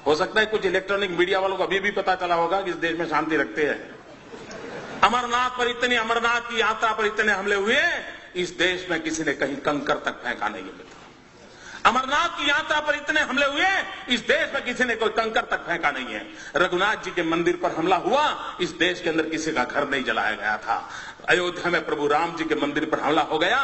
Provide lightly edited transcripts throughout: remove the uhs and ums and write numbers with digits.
हो सकता है कुछ इलेक्ट्रॉनिक मीडिया वालों को अभी भी पता चला होगा कि इस देश में शांति रखते हैं। अमरनाथ की यात्रा पर इतने हमले हुए, इस देश में किसी ने कहीं कंकर तक फेंका नहीं है मित्रों। अमरनाथ की यात्रा पर इतने हमले हुए, इस देश में किसी ने कोई कंकर तक फेंका नहीं है। रघुनाथ जी के मंदिर पर हमला हुआ, इस देश के अंदर किसी का घर नहीं जलाया गया था। अयोध्या में प्रभु राम जी के मंदिर पर हमला हो गया,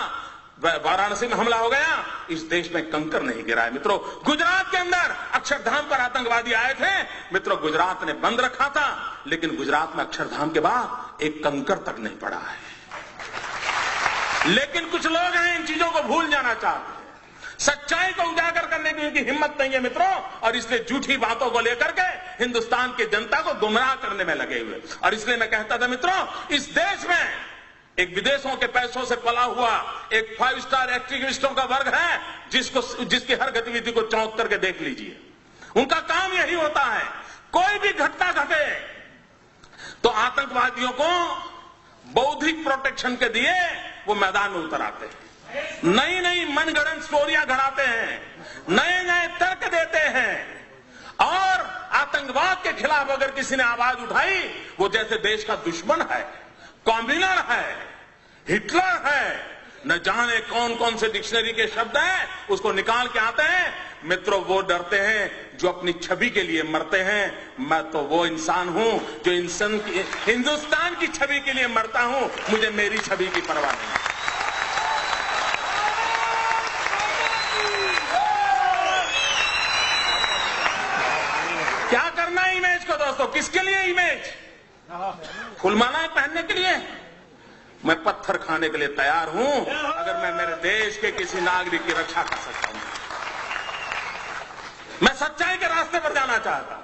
वाराणसी में हमला हो गया, इस देश में कंकर नहीं गिरा है मित्रों। गुजरात के अंदर अक्षरधाम पर आतंकवादी आए थे मित्रों, गुजरात ने बंद रखा था, लेकिन गुजरात में अक्षरधाम के बाद एक कंकर तक नहीं पड़ा है। लेकिन कुछ लोग हैं इन चीजों को भूल जाना चाहते हैं, सच्चाई को उजागर करने की उनकी हिम्मत नहीं है मित्रों, और इसलिए झूठी बातों को लेकर के हिंदुस्तान की जनता को गुमराह करने में लगे हुए। और इसलिए मैं कहता था मित्रों, इस देश में एक विदेशों के पैसों से पला हुआ एक 5 स्टार एक्टिविस्टों का वर्ग है, जिसकी हर गतिविधि को चौंक करके देख लीजिए। उनका काम यही होता है, कोई भी घटना घटे तो आतंकवादियों को बौद्धिक प्रोटेक्शन के दिए वो मैदान में उतर आते हैं, नई नई मनगढ़ंत स्टोरियां गढ़ाते हैं, नए नए तर्क देते हैं, और आतंकवाद के खिलाफ अगर किसी ने आवाज उठाई, वो जैसे देश का दुश्मन है, कॉम्बिनर है, हिटलर है, न जाने कौन कौन से डिक्शनरी के शब्द हैं उसको निकाल के आते हैं मित्रों। वो डरते हैं जो अपनी छवि के लिए मरते हैं। मैं तो वो इंसान हूं जो हिंदुस्तान की छवि के लिए मरता हूं, मुझे मेरी छवि की परवाह नहीं। क्या करना है इमेज को दोस्तों, किसके लिए इमेज? फुलमालाएं पहनने के लिए? मैं पत्थर खाने के लिए तैयार हूं अगर मैं मेरे देश के किसी नागरिक की रक्षा कर सकता हूं। मैं सच्चाई के रास्ते पर जाना चाहता हूं,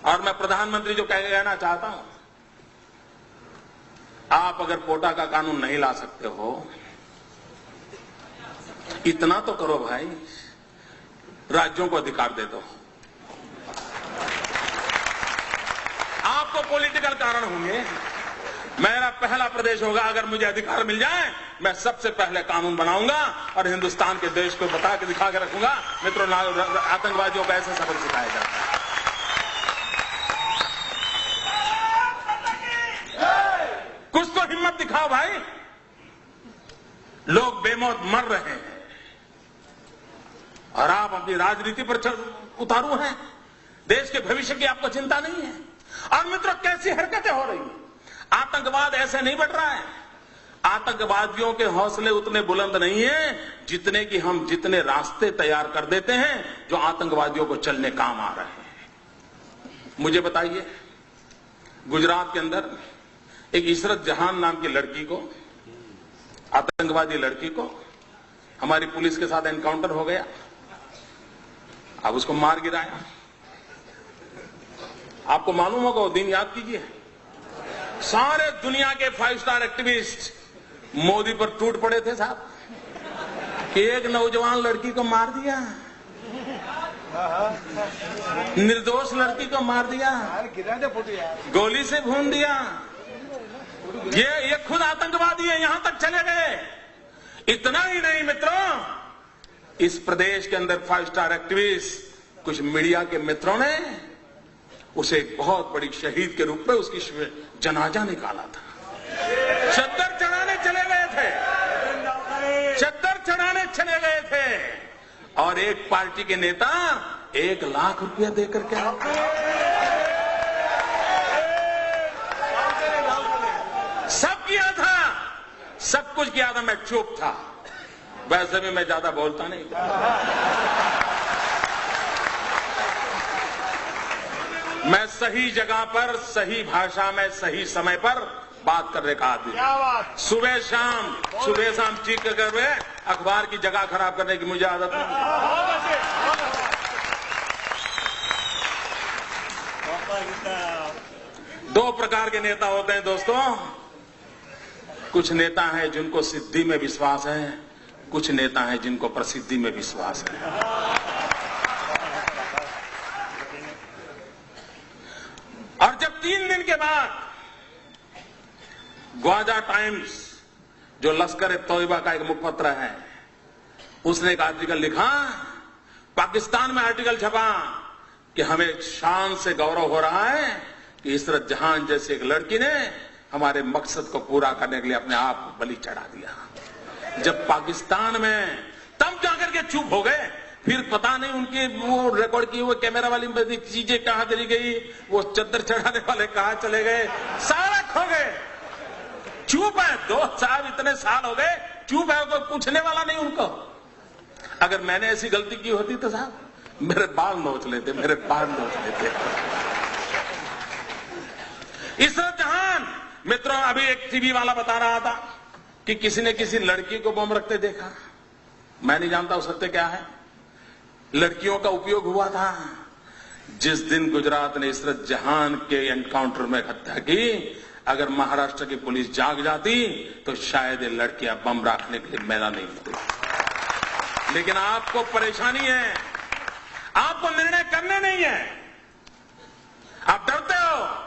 और मैं प्रधानमंत्री जो कहना चाहता हूं, आप अगर कोटा का कानून नहीं ला सकते हो, इतना तो करो भाई, राज्यों को अधिकार दे दो। आपको पॉलिटिकल कारण होंगे, मेरा पहला प्रदेश होगा, अगर मुझे अधिकार मिल जाए मैं सबसे पहले कानून बनाऊंगा और हिंदुस्तान के देश को बता के दिखा के रखूंगा मित्रों, आतंकवादियों को ऐसे सबक सिखाया जाता है। कुछ तो हिम्मत दिखाओ भाई, लोग बेमौत मर रहे हैं और आप अपनी राजनीति पर उतारू हैं, देश के भविष्य की आपको चिंता नहीं है। और मित्रों, कैसी हरकतें हो रही हैं, आतंकवाद ऐसे नहीं बढ़ रहा है। आतंकवादियों के हौसले उतने बुलंद नहीं है जितने रास्ते तैयार कर देते हैं जो आतंकवादियों को चलने काम आ रहे हैं। मुझे बताइए, गुजरात के अंदर एक इशरत जहान नाम की लड़की को, आतंकवादी लड़की को, हमारी पुलिस के साथ एनकाउंटर हो गया, अब उसको मार गिराया। आपको मालूम होगा वो दिन, याद कीजिए, सारे दुनिया के 5 स्टार एक्टिविस्ट मोदी पर टूट पड़े थे साहब कि एक नौजवान लड़की को मार दिया, निर्दोष लड़की को मार दिया, गोली से भून दिया। ये खुद आतंकवादी है, यहां तक चले गए। इतना ही नहीं मित्रों, इस प्रदेश के अंदर 5 स्टार एक्टिविस्ट, कुछ मीडिया के मित्रों ने उसे एक बहुत बड़ी शहीद के रूप में उसकी जनाजा निकाला था। चद्दर चढ़ाने चले गए थे, चद्दर चढ़ाने चले गए थे, और एक पार्टी के नेता 1 लाख रुपया देकर के सब किया था, सब कुछ किया था। मैं चुप था, वैसे भी मैं ज्यादा बोलता नहीं था। मैं सही जगह पर, सही भाषा में, सही समय पर बात करने का आदमी। सुबह शाम चीख कर अखबार की जगह खराब करने की मुझे आदत नहीं। दो प्रकार के नेता होते हैं दोस्तों, कुछ नेता हैं जिनको सिद्धि में विश्वास है, कुछ नेता हैं जिनको प्रसिद्धि में विश्वास है। और जब 3 दिन के बाद ग्वाजा टाइम्स, जो लश्कर तोयबा का एक मुखपत्र है, उसने एक आर्टिकल लिखा, पाकिस्तान में आर्टिकल छपा कि हमें शान से गौरव हो रहा है कि इशरत जहां जैसी एक लड़की ने हमारे मकसद को पूरा करने के लिए अपने आप को बलि चढ़ा दिया। जब पाकिस्तान में तब जाकर के चुप हो गए, फिर पता नहीं उनकी वो रिकॉर्ड की वो कैमरा वाली चीजें कहां चली गई, वो चद्दर चढ़ाने वाले कहां चले गए, सारा खो गए। चुप है, 2 साल इतने साल हो गए चुप है, कोई पूछने वाला नहीं उनको। अगर मैंने ऐसी गलती की होती तो साहब मेरे बाल नोच लेते, मेरे बाल नोच लेते। इशरत जहां, मित्रों, अभी एक टीवी वाला बता रहा था कि किसी ने किसी लड़की को बम रखते देखा। मैं नहीं जानता वो सत्य क्या है। लड़कियों का उपयोग हुआ था। जिस दिन गुजरात ने इशरत जहां के एनकाउंटर में हत्या की, अगर महाराष्ट्र की पुलिस जाग जाती तो शायद ये लड़कियां बम रखने के लिए मैदान नहीं होती। लेकिन आपको परेशानी है, आपको निर्णय करने नहीं है, आप डरते हो।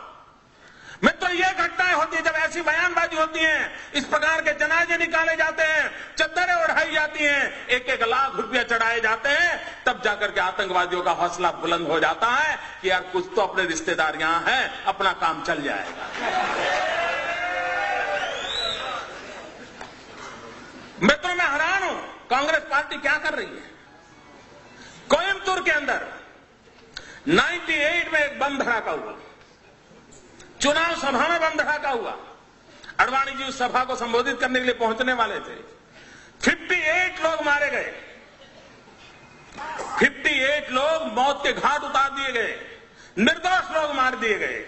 मित्रों, ये घटनाएं होती है जब ऐसी बयानबाजी होती है, इस प्रकार के जनाजे निकाले जाते हैं, चद्दरें उड़ाई जाती हैं, 1-1 लाख रुपया चढ़ाए जाते हैं, तब जाकर के आतंकवादियों का हौसला बुलंद हो जाता है कि यार कुछ तो अपने रिश्तेदार यहां हैं, अपना काम चल जाएगा। मित्रों, मैं हैरान हूं कांग्रेस पार्टी क्या कर रही है। कोयम्बतूर के अंदर 98 में एक बम धड़ाका हुआ, चुनाव सभा में बम धड़ाका हुआ। अडवाणी जी उस सभा को संबोधित करने के लिए पहुंचने वाले थे। 58 लोग मारे गए, 58 लोग मौत के घाट उतार दिए गए, निर्दोष लोग मार दिए गए।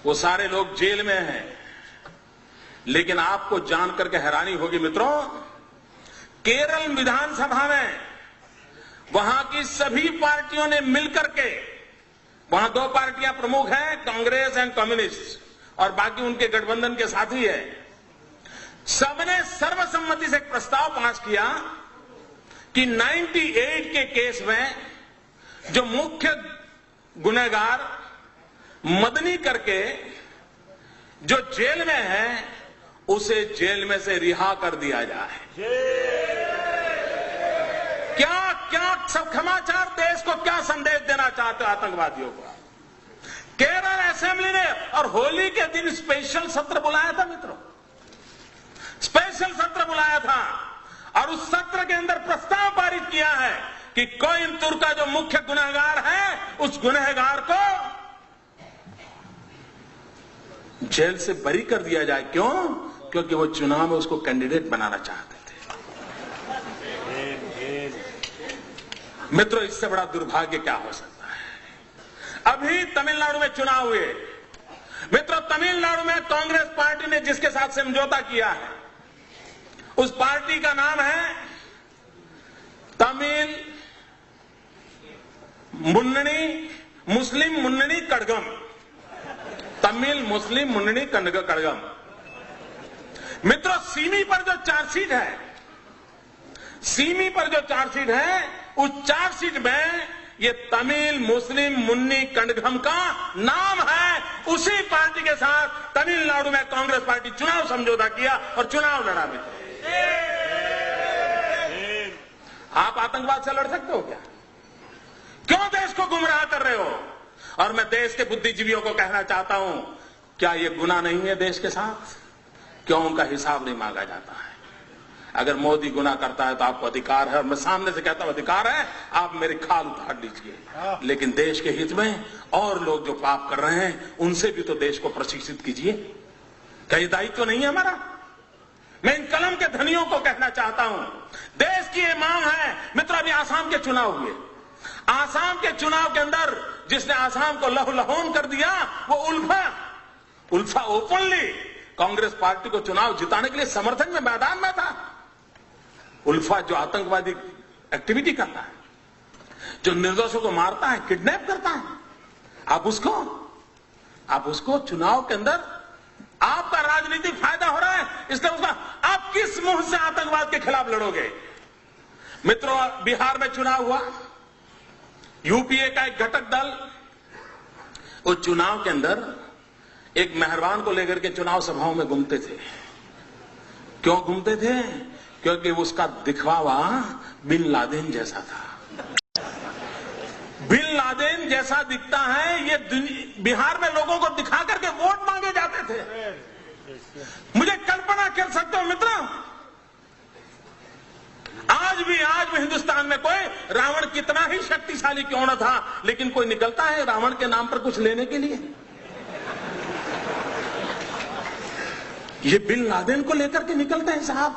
वो सारे लोग जेल में हैं। लेकिन आपको जानकर के हैरानी होगी मित्रों, केरल विधानसभा में वहां की सभी पार्टियों ने मिलकर के, वहां 2 पार्टियां प्रमुख हैं, कांग्रेस एंड कम्युनिस्ट, और बाकी उनके गठबंधन के साथी है, सबने सर्वसम्मति से एक प्रस्ताव पास किया कि 98 के केस में जो मुख्य गुनहगार मदनी करके जो जेल में है, उसे जेल में से रिहा कर दिया जाए। क्या सब समाचार देश को क्या संदेश देना चाहते हो आतंकवादियों को। केरल असेंबली ने और होली के दिन स्पेशल सत्र बुलाया था मित्रों, स्पेशल सत्र बुलाया था, और उस सत्र के अंदर प्रस्ताव पारित किया है कि कोयम्बतूर का जो मुख्य गुनहगार है, उस गुनहगार को जेल से बरी कर दिया जाए। क्यों? क्योंकि वो चुनाव में उसको कैंडिडेट बनाना चाहते थे। मित्रों, इससे बड़ा दुर्भाग्य क्या हो सकता है। अभी तमिलनाडु में चुनाव हुए मित्रों, तमिलनाडु में कांग्रेस पार्टी ने जिसके साथ समझौता किया है, उस पार्टी का नाम है तमिल मुस्लिम मुन्नणी कड़गम, तमिल मुस्लिम मुन्नणी कड़गम। मित्रों, सीमी पर जो चार्जशीट है, सीमी पर जो चार्जशीट है, उस चार्जशीट में ये तमिल मुस्लिम मुन्नी कड़गम का नाम है। उसी पार्टी के साथ तमिलनाडु में कांग्रेस पार्टी चुनाव समझौता किया और चुनाव लड़ा। मित्रों, आप आतंकवाद से लड़ सकते हो क्या? क्यों देश को गुमराह कर रहे हो? और मैं देश के बुद्धिजीवियों को कहना चाहता हूं, क्या यह गुनाह नहीं है देश के साथ? क्यों उनका हिसाब नहीं मांगा जाता है? अगर मोदी गुनाह करता है तो आपको अधिकार है, और मैं सामने से कहता हूं अधिकार है, आप मेरी खाल उतार लीजिए। लेकिन देश के हित में और लोग जो पाप कर रहे हैं, उनसे भी तो देश को प्रशिक्षित कीजिए। क्या ये दायित्व तो नहीं है हमारा? मैं इन कलम के धनियों को कहना चाहता हूं, देश की ये मांग है। मित्रों, अभी आसाम के चुनाव हुए, आसाम के चुनाव के अंदर जिसने आसाम को लहूलुहान कर दिया, वो उल्फा ओपनली कांग्रेस पार्टी को चुनाव जिताने के लिए समर्थन में मैदान में था। उल्फा जो आतंकवादी एक्टिविटी करता है, जो निर्दोषों को मारता है, किडनैप करता है, आप उसको चुनाव के अंदर आपका राजनीतिक फायदा हो रहा है, इसलिए उसका आप किस मुंह से आतंकवाद के खिलाफ लड़ोगे? मित्रों, बिहार में चुनाव हुआ, यूपीए का एक घटक दल उस चुनाव के अंदर एक मेहरबान को लेकर के चुनाव सभाओं में घूमते थे। क्यों घूमते थे? क्योंकि उसका दिखवावा बिन लादेन जैसा था। बिन लादेन जैसा दिखता है, ये बिहार में लोगों को दिखा करके वोट मांगे जाते थे। मुझे कल्पना कर सकते हो मित्रों, आज भी हिंदुस्तान में कोई रावण कितना ही शक्तिशाली क्यों न था, लेकिन कोई निकलता है रावण के नाम पर कुछ लेने के लिए। ये बिन लादेन को लेकर के निकलते हैं साहब,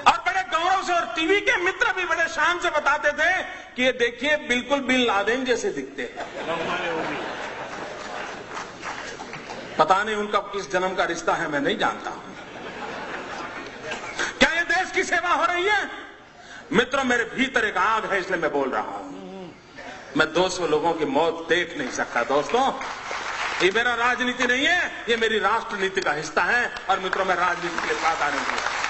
और बड़े गौरव से, और टीवी के मित्र भी बड़े शान से बताते थे कि ये देखिए बिल्कुल बिन लादेन जैसे दिखते हैं। पता नहीं उनका किस जन्म का रिश्ता है, मैं नहीं जानता हूं। क्या ये देश की सेवा हो रही है? मित्रों, मेरे भीतर एक आग है, इसलिए मैं बोल रहा हूं। मैं 200 लोगों की मौत देख नहीं सकता दोस्तों। ये मेरा राजनीति नहीं है, ये मेरी राष्ट्र नीति का हिस्सा है। और मित्रों, मैं राजनीति के लिए वादा नहीं किया।